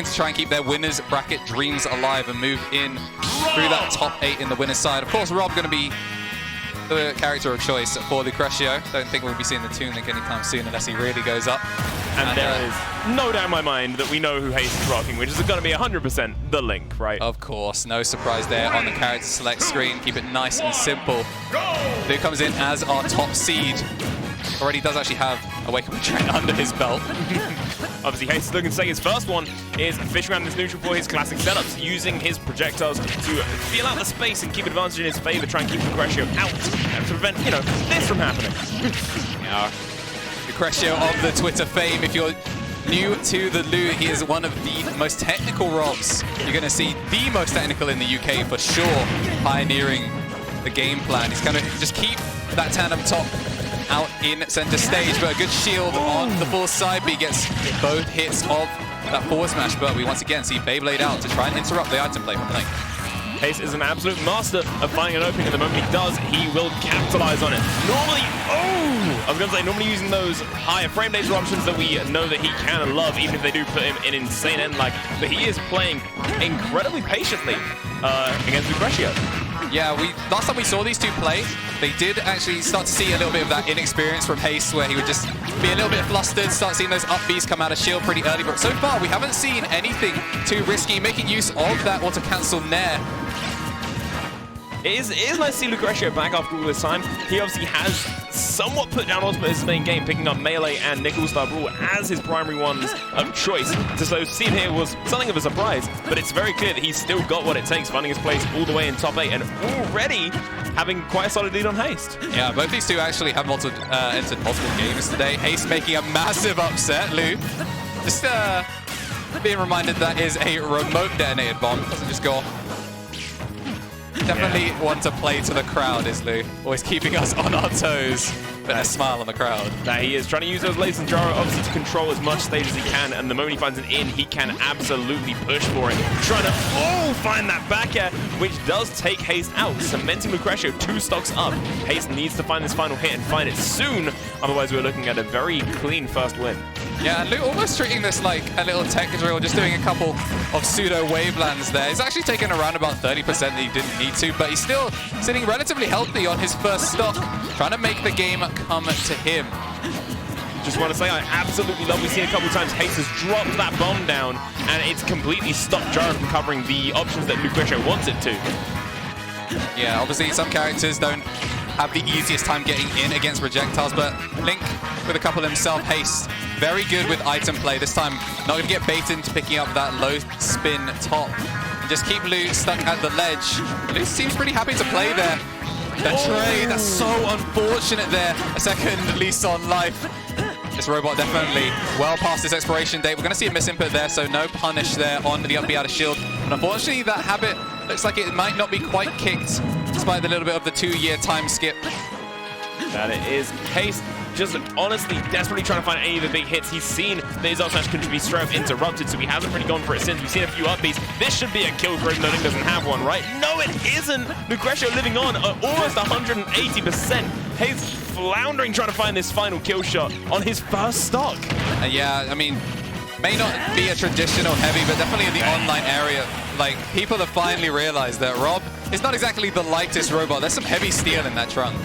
to try and keep their winners bracket dreams alive and move in through that top 8 in the winner's side. Of course, Rob going to be the character of choice for Lucretio. Don't think we'll be seeing the Toon Link anytime soon unless he really goes up. And there is no doubt in my mind that we know who Hayst is rocking, which is going to be 100% the Link, right? Of course, no surprise there on the character select screen. Keep it nice and simple. Who comes in as our top seed. Already does actually have a Wake Up Trent under his belt. Obviously, Hayst is looking to say his first one is fishing around this neutral for his classic setups, using his projectiles to feel out the space and keep advantage in his favor, try and keep Lucretio out to prevent, you know, this from happening. Yeah. Lucretio of the Twitter fame. If you're new to the Lu, he is one of the most technical Robs. You're going to see the most technical in the UK for sure, pioneering the game plan. He's going to just keep that tandem top out in center stage, but a good shield on the full side B gets both hits of that forward smash, but we once again see Beyblade out to try and interrupt the item play from Link. Hayst is an absolute master of finding an opening, and the moment he does, he will capitalize on it. Normally, I was going to say, normally using those higher frame data options that we know that he can and love, even if they do put him in insane end lag, but he is playing incredibly patiently against Lucretio. Yeah, last time we saw these two play, they did actually start to see a little bit of that inexperience from Hayst, where he would just be a little bit flustered, start seeing those up Bs come out of shield pretty early. But so far, we haven't seen anything too risky, making use of that auto-cancel Nair. It is nice to see Lucretio back after all this time. He obviously has somewhat put down Ultimate as his main game, picking up Melee and Nickel Star Brawl as his primary ones of choice. So see him here was something of a surprise, but it's very clear that he's still got what it takes, finding his place all the way in top 8 and already having quite a solid lead on Hayst. Yeah, both these two actually have entered multiple games today. Hayst making a massive upset. Lu, just being reminded that is a remote detonated bomb. Doesn't just go off. Definitely want to play to the crowd, is Lu. Always keeping us on our toes, but a smile on the crowd. That he is trying to use those lasers and gyro obviously to control as much stage as he can, and the moment he finds an in, he can absolutely push for it. Trying to find that back air, which does take Hayst out, cementing Lucretio 2 stocks up. Hayst needs to find this final hit and find it soon, otherwise we're looking at a very clean first win. Yeah, and Lu almost treating this like a little tech drill, just doing a couple of pseudo wavelands there. He's actually taken around about 30% that he didn't need to, but he's still sitting relatively healthy on his first stock, trying to make the game come to him. Just want to say, I absolutely love, we see a couple times Hayst has dropped that bomb down, and it's completely stopped Gyro from covering the options that Lucretio wants it to. Yeah, obviously some characters don't have the easiest time getting in against projectiles, but Link with a couple himself. Hayst very good with item play. This time not going to get baited into picking up that low spin top and just keep Lu stuck at the ledge. Lu seems pretty happy to play there. The trade, that's so unfortunate there. A second lease on life. This robot definitely well past its expiration date. We're going to see a misinput there, so no punish there on the up B out of shield. And unfortunately, that habit looks like it might not be quite kicked, despite the little bit of the 2-year time skip. That it is. Hayst just honestly desperately trying to find any of the big hits. He's seen that his up smash can be straight up interrupted, so he hasn't really gone for it since. We've seen a few up Bs. This should be a kill for him, though Link doesn't have one, right? No, it isn't! Lucretio living on at almost 180%. Hayst floundering trying to find this final kill shot on his first stock. Yeah, I mean, may not be a traditional heavy, but definitely in the online area, like, people have finally realized that Rob is not exactly the lightest robot. There's some heavy steel in that trunk.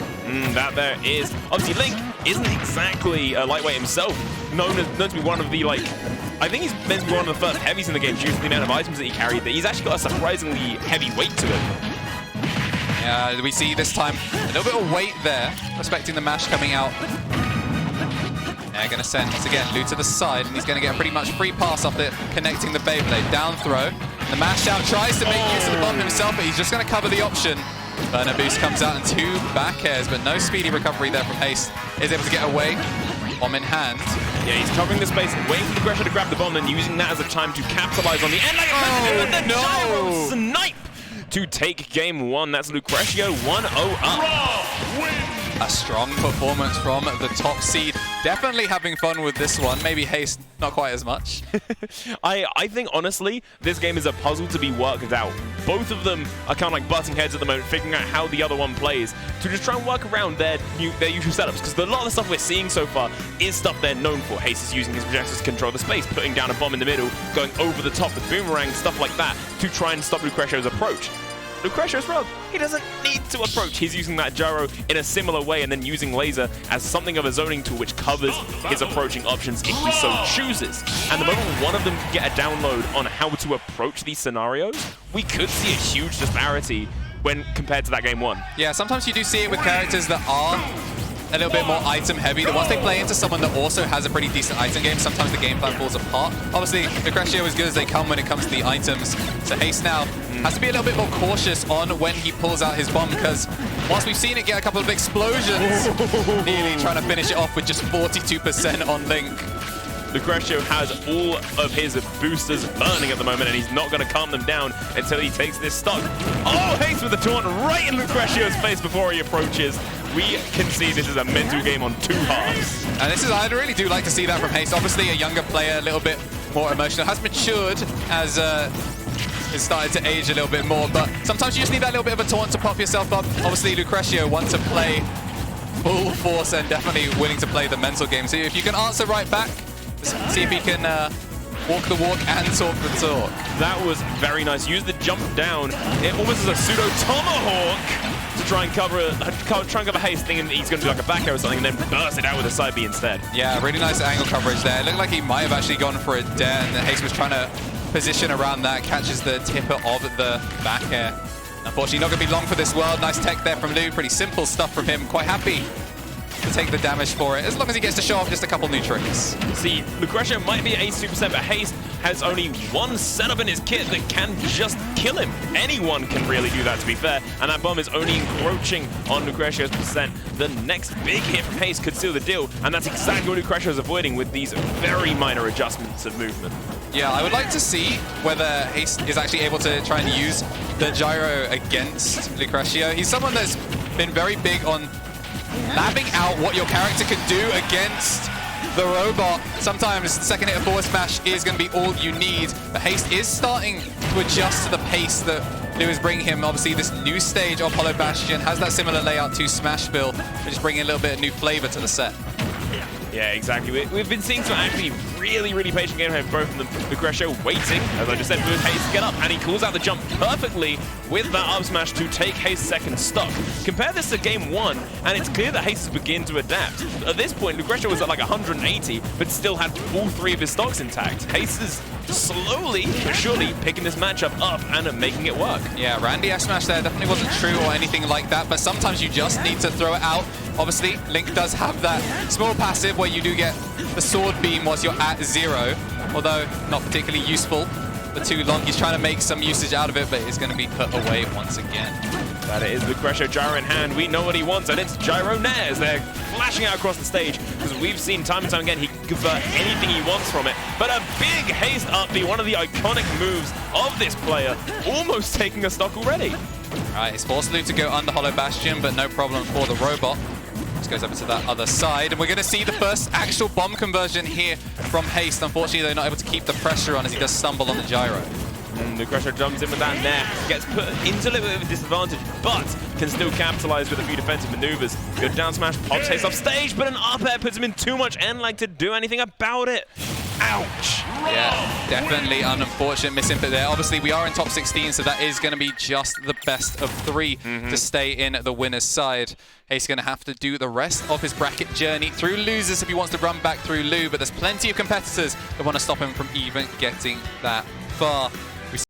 That there is. Obviously, Link isn't exactly a lightweight himself. Known to be one of the, like, I think he's meant to be one of the first heavies in the game due to the amount of items that he carried. That he's actually got a surprisingly heavy weight to him. Yeah, we see this time a little bit of weight there, respecting the mash coming out. They're going to send, once again, Lu to the side, and he's going to get a pretty much free pass off the connecting the Beyblade. Down throw. The mash out tries to make use of the bomb himself, but he's just going to cover the option. Burner boost comes out and 2 back airs, but no speedy recovery there from Hayst. Is able to get away. Bomb in hand. Yeah, he's covering the space, waiting for Lucretio to grab the bomb, and using that as a time to capitalize on the end. Like gyro snipe to take game 1. That's Lucretio 1-0 up. A strong performance from the top seed. Definitely having fun with this one. Maybe Hayst, not quite as much. I think, honestly, this game is a puzzle to be worked out. Both of them are kind of like butting heads at the moment, figuring out how the other one plays to just try and work around their usual setups. Because a lot of the stuff we're seeing so far is stuff they're known for. Hayst is using his projectors to control the space, putting down a bomb in the middle, going over the top with boomerang, stuff like that, to try and stop Lucretio's approach. Lucretio's wrong. He doesn't need to approach. He's using that gyro in a similar way and then using laser as something of a zoning tool which covers his approaching options if he so chooses. And the moment one of them can get a download on how to approach these scenarios, we could see a huge disparity when compared to that game one. Yeah, sometimes you do see it with characters that are a little bit more item heavy, that once they play into someone that also has a pretty decent item game, sometimes the game plan falls apart. Obviously, Lucretio is good as they come when it comes to the items. So Hayst now has to be a little bit more cautious on when he pulls out his bomb, because whilst we've seen it get a couple of explosions, nearly trying to finish it off with just 42% on Link. Lucretio has all of his boosters burning at the moment, and he's not going to calm them down until he takes this stock. Oh, Hayst with the taunt right in Lucretio's face before he approaches. We can see this is a mental game on two halves. And this is, I really do like to see that from Hayst. Obviously, a younger player, a little bit more emotional, has matured as has started to age a little bit more, but sometimes you just need that little bit of a taunt to pop yourself up. Obviously, Lucretio wants to play full force and definitely willing to play the mental game. So if you can answer right back, see if he can walk the walk and talk the talk. That was very nice. Use the jump down. It almost is a pseudo tomahawk to try and cover Hayst, thinking that he's going to do like a back air or something, and then burst it out with a side B instead. Yeah, really nice angle coverage there. It looked like he might have actually gone for a dare, and Hayst was trying to position around that, catches the tipper of the back air. Unfortunately, not going to be long for this world. Nice tech there from Lu. Pretty simple stuff from him. Quite happy to take the damage for it, as long as he gets to show off just a couple new tricks. See, Lucretio might be 82%, but Hayst has only one setup in his kit that can just kill him. Anyone can really do that, to be fair, and that bomb is only encroaching on Lucretio's percent. The next big hit from Hayst could seal the deal, and that's exactly what Lucretio is avoiding with these very minor adjustments of movement. Yeah, I would like to see whether Hayst is actually able to try and use the gyro against Lucretio. He's someone that's been very big on mapping out what your character can do against the robot. Sometimes second hit of forward smash is going to be all you need, but Hayst is starting to adjust to the pace that Lu is bringing him. Obviously, this new stage of Hollow Bastion has that similar layout to Smashville, which is bringing a little bit of new flavor to the set. Yeah, exactly. We've been seeing some actually really patient game from both of them. Lucretio waiting, as I just said, for Hayst to get up, and he calls out the jump perfectly with that up smash to take Hayst's second stock. Compare this to game one, and it's clear that Hayst is beginning to adapt. At this point, Lucretio was at like 180, but still had all three of his stocks intact. Hayst is slowly but surely picking this matchup up and making it work. Yeah, Randy F smash there definitely wasn't true or anything like that, but sometimes you just need to throw it out. Obviously, Link does have that small passive where you do get the sword beam whilst you're at 0, although not particularly useful for too long. He's trying to make some usage out of it, but it's going to be put away once again. That it is Lucretio gyro in hand. We know what he wants, and it's gyro nares. They're flashing out across the stage, because we've seen time and time again he can convert anything he wants from it. But a big Hayst up B, one of the iconic moves of this player, almost taking a stock already. Alright, it's forced Lu to go under Hollow Bastion, but no problem for the robot. Just goes over to that other side, and we're going to see the first actual bomb conversion here from Hayst. Unfortunately, they're not able to keep the pressure on as he does stumble on the gyro. Lucretio jumps in with that nair, gets put into a little bit of a disadvantage, but can still capitalize with a few defensive maneuvers. Good down smash, pops Hayst off stage, but an up air puts him in too much end lag to do anything about it. Ouch! Yeah, definitely an unfortunate misinput there. Obviously, we are in top 16, so that is going to be just the best of 3 to stay in the winner's side. Hayst going to have to do the rest of his bracket journey through losers if he wants to run back through Lu, but there's plenty of competitors that want to stop him from even getting that far.